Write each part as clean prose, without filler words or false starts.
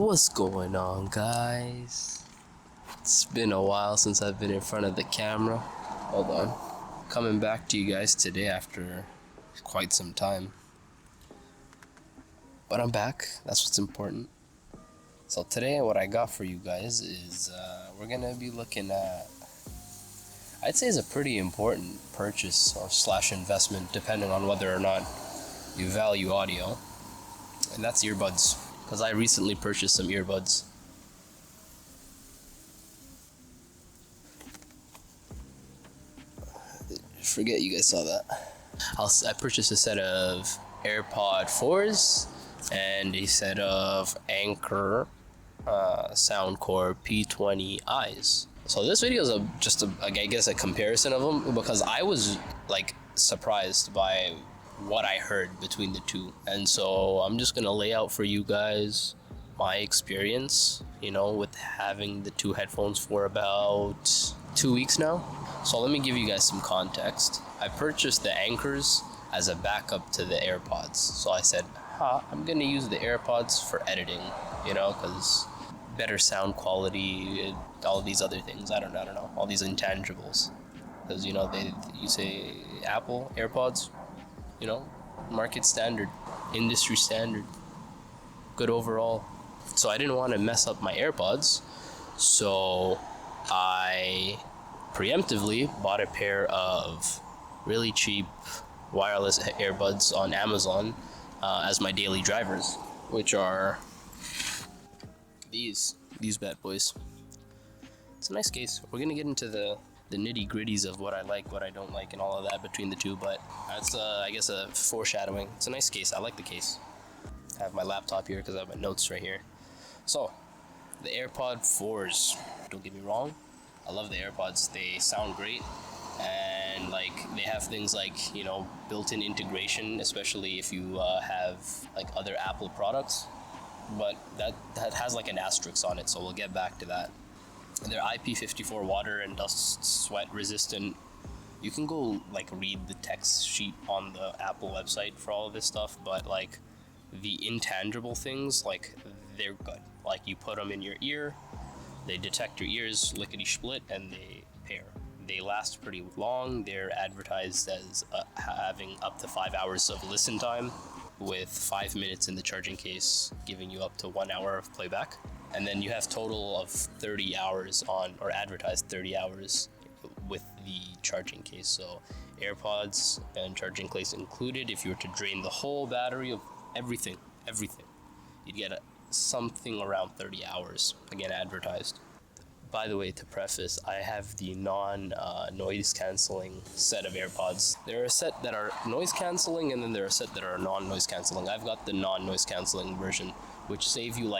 What's going on, guys? It's been a while since I've been in front of the camera. Hold on. Coming back to you guys today after quite some time. But I'm back. That's what's important. So today what I got for you guys is we're going to be looking at, I'd say, is a pretty important purchase or slash investment depending on whether or not you value audio. And that's earbuds. Because I recently purchased some earbuds. Forget you guys saw that. I purchased a set of AirPod 4s and a set of Anchor Soundcore P20Is. So this video is just a comparison of them, because I was like surprised by what I heard between the two. And so I'm just gonna lay out for you guys my experience, with having the two headphones for about 2 weeks now. So let me give you guys some context. I purchased the Anchors as a backup to the AirPods. So I said, I'm gonna use the AirPods for editing, because better sound quality, all these other things. I don't know, all these intangibles. Because you say Apple AirPods, market standard, industry standard, good overall. So I didn't want to mess up my AirPods, so I preemptively bought a pair of really cheap wireless earbuds on Amazon as my daily drivers, which are these bad boys. It's a nice case. We're gonna get into the nitty gritties of what I like, what I don't like, and all of that between the two, but that's I guess a foreshadowing. It's a nice case. I like the case. I have my laptop here because I have my notes right here. So the AirPod 4s, don't get me wrong, I love the AirPods. They sound great, and they have things like built-in integration, especially if you have other Apple products, but that has an asterisk on it, so we'll get back to that. They're IP54 water and dust sweat resistant. You can go read the text sheet on the Apple website for all of this stuff, but the intangible things, they're good. You put them in your ear, they detect your ears lickety split, and they pair. They last pretty long. They're advertised as having up to 5 hours of listen time, with 5 minutes in the charging case, giving you up to 1 hour of playback. And then you have total of 30 hours or advertised 30 hours with the charging case. So AirPods and charging case included. If you were to drain the whole battery of everything, you'd get something around 30 hours, again advertised. By the way, to preface, I have the non-noise canceling set of AirPods. There are a set that are noise canceling, and then there are a set that are non-noise canceling. I've got the non-noise canceling version, which save you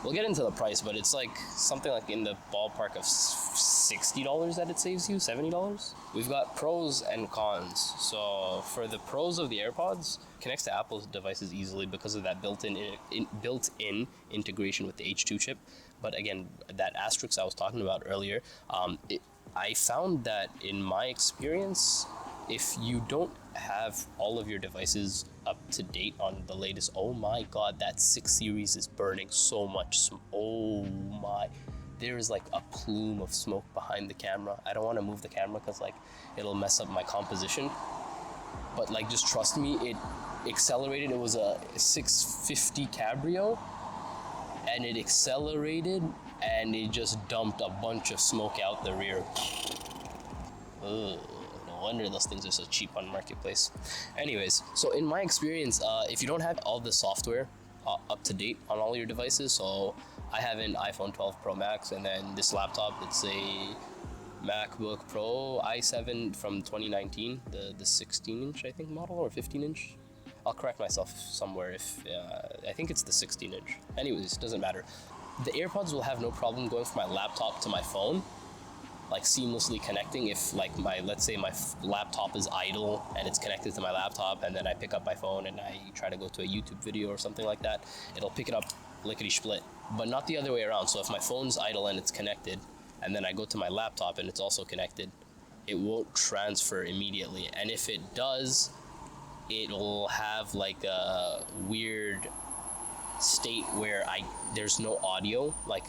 we'll get into the price, but it's something in the ballpark of $60 that it saves you, $70. We've got pros and cons. So for the pros of the AirPods, connects to Apple's devices easily because of that built-in integration with the H2 chip. But again, that asterisk I was talking about earlier, I found that in my experience, if you don't have all of your devices up to date on the latest, oh my god, that 6 series is burning so much smoke. Oh my, there is a plume of smoke behind the camera. I don't want to move the camera because it'll mess up my composition, but just trust me, it accelerated. It was a 650 Cabrio, and it accelerated and it just dumped a bunch of smoke out the rear. Ugh. No wonder those things are so cheap on Marketplace. Anyways, so in my experience, if you don't have all the software up to date on all your devices, so I have an iPhone 12 Pro Max, and then this laptop, it's a MacBook Pro i7 from 2019, the 16-inch I think model, or 15-inch. I'll correct myself somewhere if I think it's the 16-inch. Anyways, doesn't matter. The AirPods will have no problem going from my laptop to my phone, seamlessly connecting. If let's say my laptop is idle and it's connected to my laptop, and then I pick up my phone and I try to go to a YouTube video or something like that, it'll pick it up lickety split, but not the other way around. So if my phone's idle and it's connected, and then I go to my laptop and it's also connected, it won't transfer immediately. And if it does, it'll have a weird state where there's no audio, like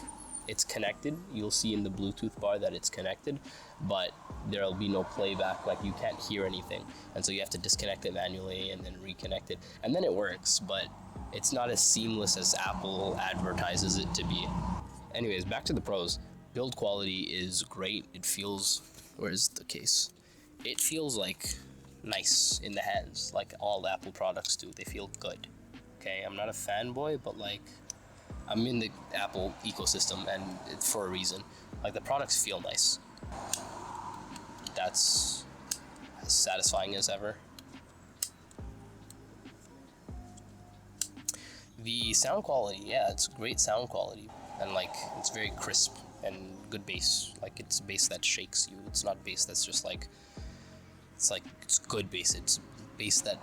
it's connected. You'll see in the Bluetooth bar that it's connected, but there'll be no playback, like you can't hear anything. And so you have to disconnect it manually and then reconnect it. And then it works, but it's not as seamless as Apple advertises it to be. Anyways, back to the pros. Build quality is great. It feels, where's the case? It feels like nice in the hands, like all Apple products do. They feel good. Okay, I'm not a fanboy, but like I'm in the Apple ecosystem, and it's for a reason. Like the products feel nice. That's as satisfying as ever. The sound quality, yeah, it's great sound quality, and like it's very crisp and good bass. Like it's bass that shakes you. It's not bass that's just like it's good bass. It's bass that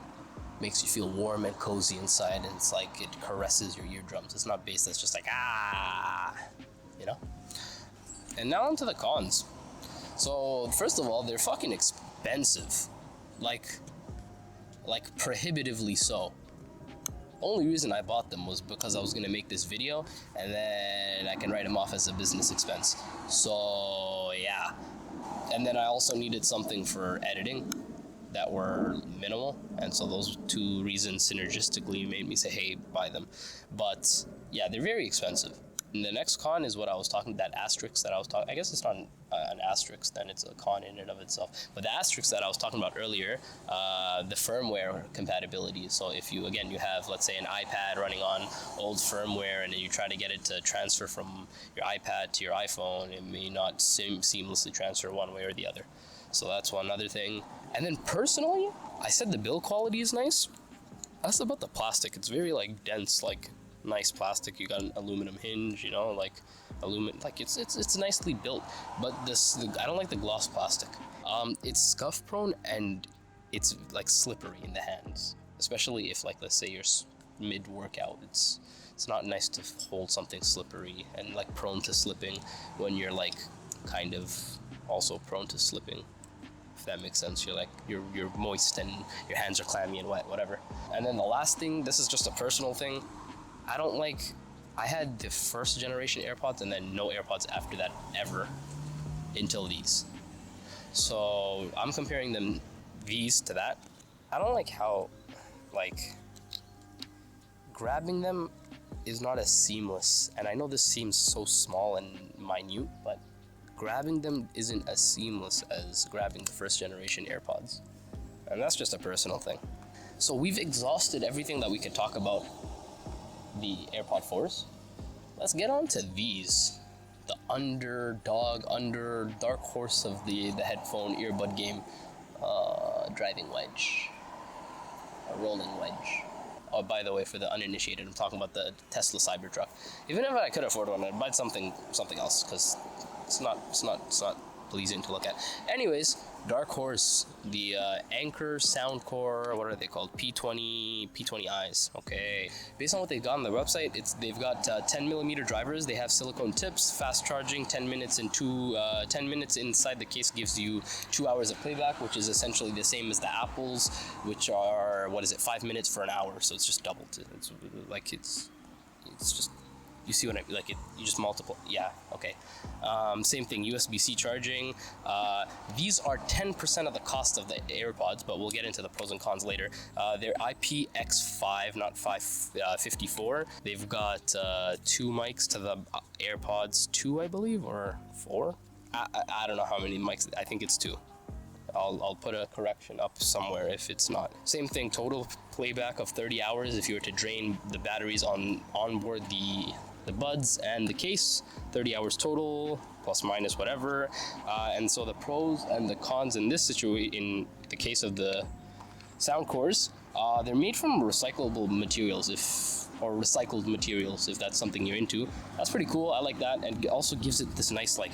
makes you feel warm and cozy inside, and it's like it caresses your eardrums. It's not bass that's just like you know. And now onto the cons. So first of all, they're fucking expensive, like prohibitively so. Only reason I bought them was because I was gonna make this video, and then I can write them off as a business expense. So yeah. And then I also needed something for editing that were minimal, and so those two reasons synergistically made me say, hey, buy them. But yeah, they're very expensive. And the next con is what I was talking, that asterisk that I was talking, I guess it's not an asterisk, then it's a con in and of itself. But the asterisk that I was talking about earlier, the firmware compatibility. So if you have, let's say, an iPad running on old firmware, and then you try to get it to transfer from your iPad to your iPhone, it may not seamlessly transfer one way or the other. So that's one other thing. And then personally, I said the build quality is nice. That's about the plastic. It's very like dense, like nice plastic. You got an aluminum hinge, you know, like like it's nicely built. But I don't like the gloss plastic. It's scuff prone, and it's like slippery in the hands, especially if, like, let's say you're mid workout. It's not nice to hold something slippery and like prone to slipping when you're like kind of also prone to slipping. If that makes sense. You're like you're moist and your hands are clammy and wet, whatever. And then the last thing, this is just a personal thing. I had the first generation AirPods and then no AirPods after that ever until these. So I'm comparing these to that. I don't like how, like, grabbing them is not as seamless. And I know this seems so small and minute, but grabbing them isn't as seamless as grabbing the first generation AirPods. And that's just a personal thing. So we've exhausted everything that we could talk about the AirPod 4s. Let's get on to these. The dark horse of the headphone earbud game. Driving wedge. A rolling wedge. Oh, by the way, for the uninitiated, I'm talking about the Tesla Cybertruck. Even if I could afford one, I'd buy something else, because it's not pleasing to look at. Anyways, dark horse, the Anchor Soundcore, what are they called? P20Is. Okay. Based on what they've got on their website, they've got 10mm drivers. They have silicone tips, fast charging, 10 minutes inside the case gives you 2 hours of playback, which is essentially the same as the Apples, which are 5 minutes for an hour. So it's just doubled. It's just. You see what I mean? Like, you just multiply. Yeah, okay. Same thing, USB-C charging. These are 10% of the cost of the AirPods, but we'll get into the pros and cons later. They're IPX5, not 554. They've got 2 mics to the AirPods 2, I believe, or 4? I don't know how many mics. I think it's 2. I'll put a correction up somewhere if it's not. Same thing, total playback of 30 hours if you were to drain the batteries on board the buds and the case. 30 hours total, plus minus whatever. And so the pros and the cons in this situation, in the case of the sound cores, they're made from recycled materials, if that's something you're into. That's pretty cool. I like that, and it also gives it this nice, like,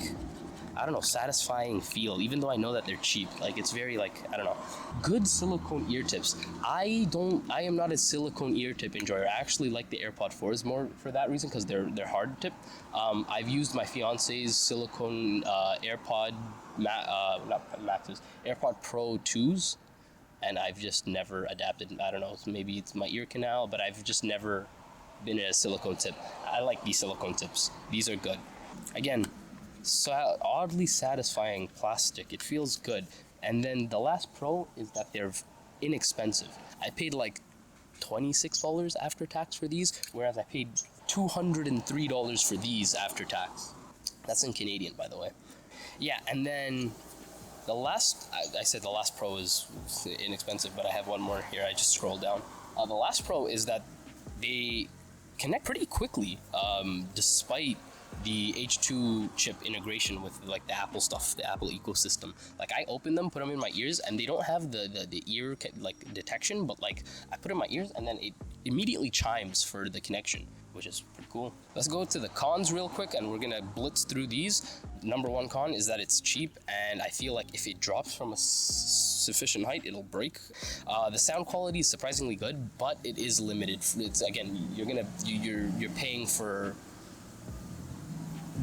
I don't know, satisfying feel, even though I know that they're cheap. Like, it's very, like, I don't know, good silicone ear tips. I am not a silicone ear tip enjoyer. I actually like the AirPod 4s more for that reason, because they're hard tip. I've used my fiance's silicone AirPod AirPod Pro 2s, and I've just never adapted. I don't know, maybe it's my ear canal, but I've just never been a silicone tip. I like these silicone tips. These are good. Again, so oddly satisfying plastic. It feels good. And then the last pro is that they're inexpensive. I paid like $26 after tax for these, whereas I paid $203 for these after tax. That's in Canadian, by the way. Yeah, and then the last, I said the last pro is inexpensive, but I have one more here. I just scrolled down. The last pro is that they connect pretty quickly, despite the H2 chip integration with like the Apple stuff, the Apple ecosystem. Like I open them, put them in my ears, and they don't have the ear like detection, but like I put it in my ears and then it immediately chimes for the connection, which is pretty cool. Let's go to the cons real quick, and we're gonna blitz through these. Number one con is that it's cheap, and I feel like if it drops from a sufficient height, it'll break. The sound quality is surprisingly good, but it is limited. It's again, you're paying for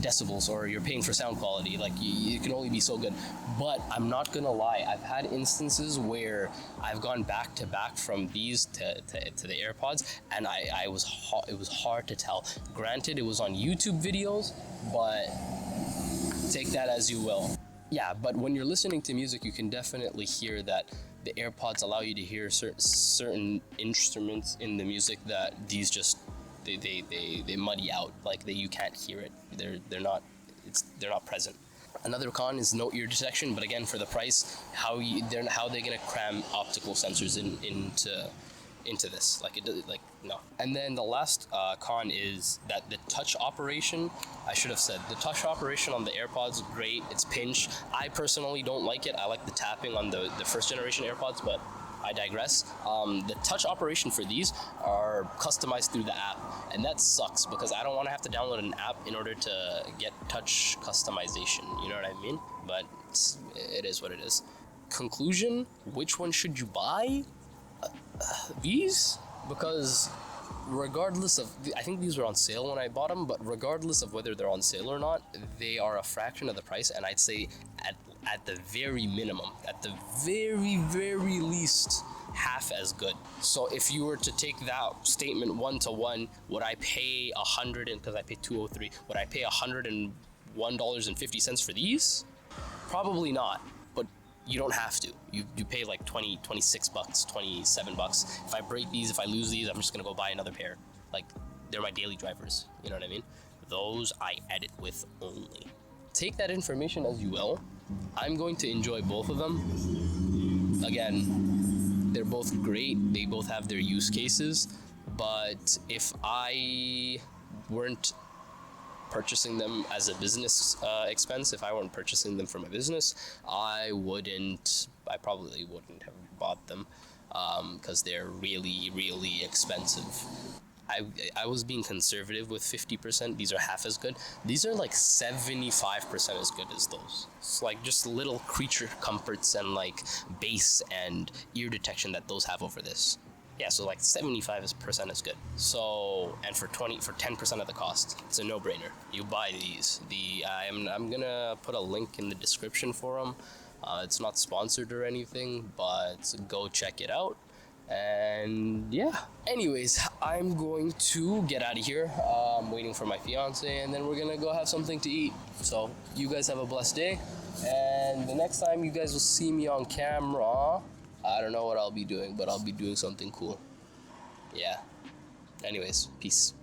decibels, or you're paying for sound quality. Like you can only be so good. But I'm not gonna lie, I've had instances where I've gone back to back from these to the AirPods, and it was hard to tell. Granted, it was on YouTube videos, but take that as you will. Yeah, but when you're listening to music, you can definitely hear that the AirPods allow you to hear certain instruments in the music that these just they muddy out. Like you can't hear it. They're not present. Another con is no ear detection, but again, for the price, how they're gonna cram optical sensors into this? No. And then the last con is that the touch operation. I should have said the touch operation on the AirPods, great. It's pinch. I personally don't like it. I like the tapping on the first generation AirPods, but I digress. The touch operation for these are customized through the app, and that sucks because I don't want to have to download an app in order to get touch customization. You know what I mean? But it is what it is. Conclusion: which one should you buy? These, because regardless of, I think these were on sale when I bought them, but regardless of whether they're on sale or not, they are a fraction of the price, and I'd say at the very minimum, at the very, very least, half as good. So if you were to take that statement one to one, would I pay because I paid $203, would I pay $101.50 for these? Probably not, but you don't have to. You pay like 26 bucks, 27 bucks. If I break these, if I lose these, I'm just gonna go buy another pair. Like, they're my daily drivers, you know what I mean? Those I edit with only. Take that information as you will. I'm going to enjoy both of them. Again, they're both great. They both have their use cases. But if I weren't purchasing them as a business expense, if I weren't purchasing them from a business, I probably wouldn't have bought them because they're really, really expensive. I was being conservative with 50%. These are half as good. These are like 75% as good as those. It's like just little creature comforts and like bass and ear detection that those have over this. Yeah, so like 75% is good. So, and for 10% of the cost, it's a no-brainer. You buy these. I'm gonna put a link in the description for them. It's not sponsored or anything, but go check it out. And yeah, anyways, I'm going to get out of here. I'm waiting for my fiance, and then we're gonna go have something to eat. So you guys have a blessed day, and the next time you guys will see me on camera, I don't know what I'll be doing, but I'll be doing something cool. Yeah. Anyways, peace.